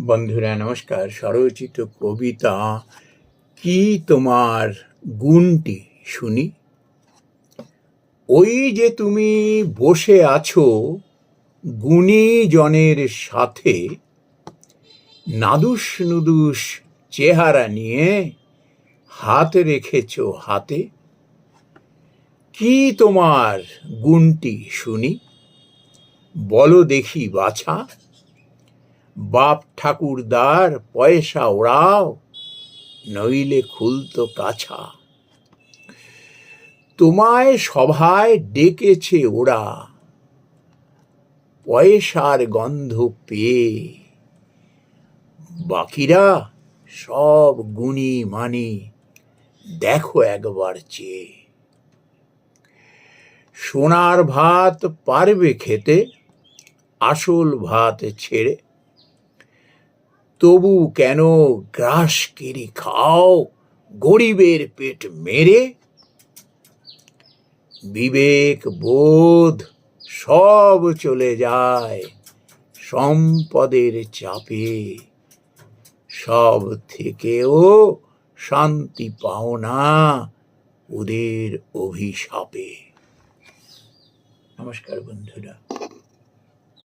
বন্ধুরা নমস্কার। স্বরচিত কবিতা কি তোমার গুণটি শুনি। ওই যে তুমি বসে আছো গুণী জনের সাথে, নাদুস নুদুস চেহারা নিয়ে হাত রেখেছ হাতে। কি তোমার গুণটি শুনি, বলো দেখি বাছা। বাপ ঠাকুরদার পয়সা ওড়াও, নইলে খুলতো কাছা। তোমায় সভায় ডেকেছে ওরা, পয়সার গন্ধ পেয়ে। বাকিরা সব গুণী মানি, দেখো একবার চেয়ে। সোনার ভাত পারবে খেতে আসল ভাত ছেড়ে, তবু কেন গ্রাস কেড়ে খাও গরিবের পেট মেরে। বিবেক বোধ সব চলে যায় সম্পদের চাপে, সব থেকেও শান্তি পাও না ওদের অভিশাপে। নমস্কার বন্ধুরা।